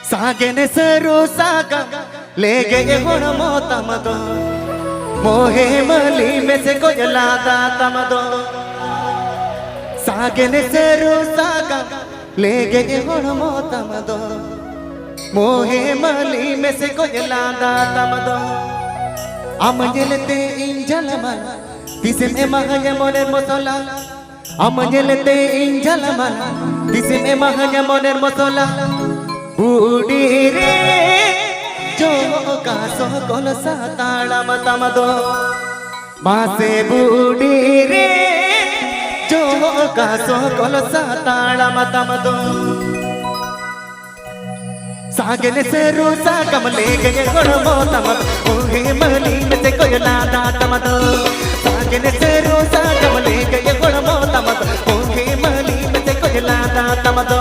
सागेने सरो सागा ले गए गुण मोतम दो मोहे मली में से कोई लादा तम दो सागेने सरो सागा ले गए गुण मोतम दो मोहे मली में से कोई लादा तम दो अमजलते इंजल मन दिसे में महज मोने मसला अमजलते इंजल मन दिसे में महज मोने मसला बूढ़ी रे जो का सो कोल सा ताड़ा मतम दो मासे बूढ़ी रे जो का सो कोल सा ताड़ा मतम दो सागने से रोसा कमले गए गुण मोतम ओहे मली में से कोई लादा तम दो सागने से रोसा कमले गए गुण मोतम ओहे मली में से कोई लादा तम दो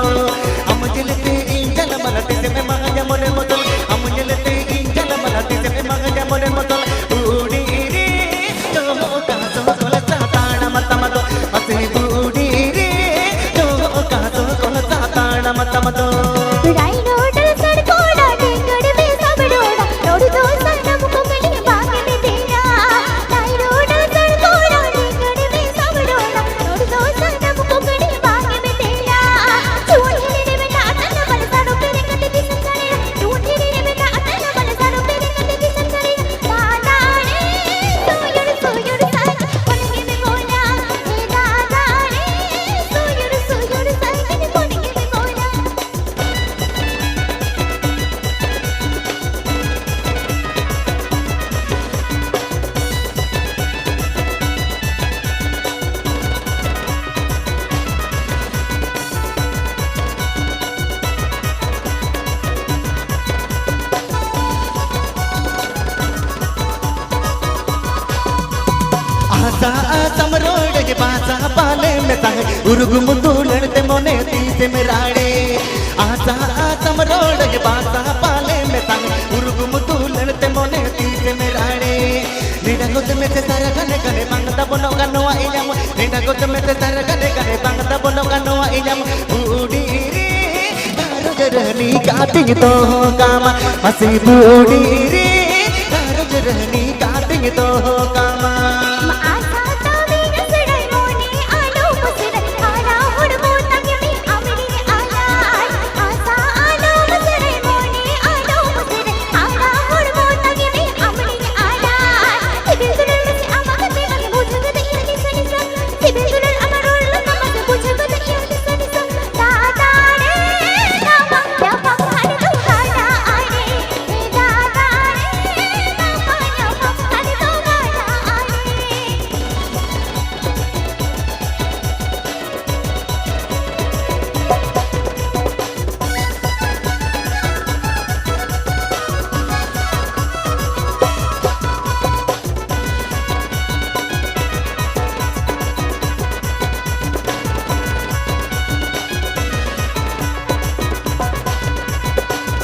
अमजलते इंजल मलते से में महज मोने मोतल अमजलते इंजल मलते से में महज मोने मोतल बूढ़ी रे जो का सो कोल सा ताड़ा मतम दो असे बूढ़ी रे जो का सो कोल सा ताड़ा मतम दो समरोड के बासा पाले में ताहे उर्गुम तूलते मोने तीसे मेराड़े आसा समरोड के बासा पाले में ताहे उर्गुम तूलते मोने तीसे मेराड़े निडा गोत में ते सारा गने गने बांगदा बनो गनवा इलम निडा गोत में ते सारा गने गने बांगदा बनो गनवा इलम बूढ़ी रे दारो जरनी काटिंग तो कामा हसी बूढ़ी रे दारो जरनी काटिंग तो कामा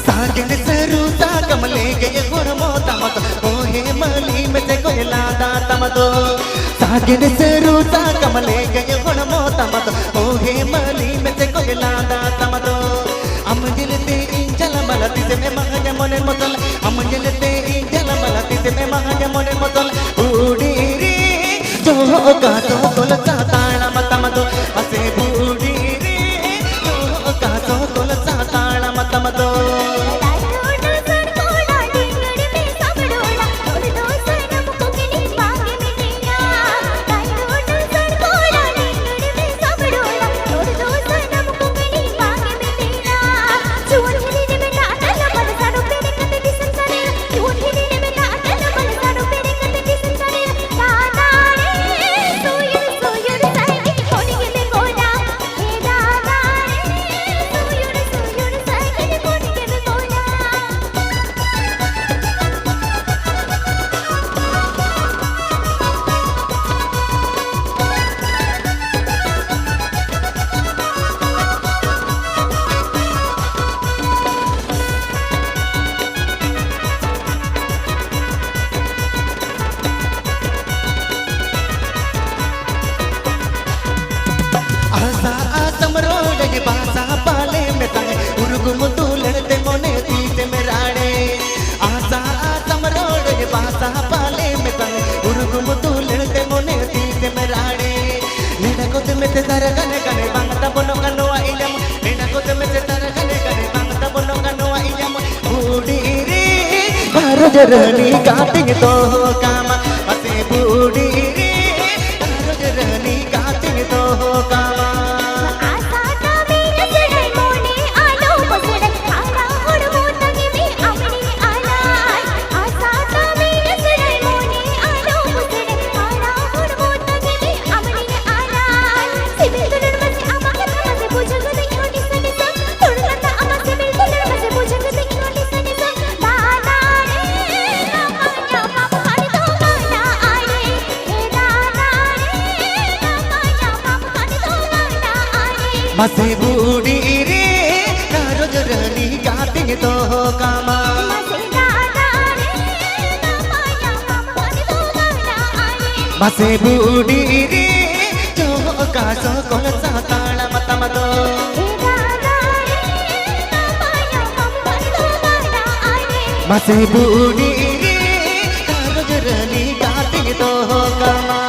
सागने से रूसा कमले गए गुण मोतम ओहे मली में से कोई लादा तम दो सागने से रूसा कमले गए गुण मोतम ओहे मली में से कोई लादा तम दो अमजलते इंजल मलती से में महज मोने मोतल अमजलते इंजल मलती से में महज मोने मोतल बूढ़ी रे जो का तो कोल सा ताड़ा मतम दो असे बूढ़ी रे जो का तो कोल सा ताड़ा मतम दो समरोड के बासा पाले में ताए उर्गुम तू लड़ते मोने जरनी काटिंग तो कामा मसे बूढ़ी रे तारो जरनी काटिंग तो कामा मसे बूढ़ी रे तारो जरनी काटिंग तो कामा मसे बूढ़ी रे जो कासो कोन सा ताला मत मतो मसे बूढ़ी रे तारो जरनी काटिंग तो कामा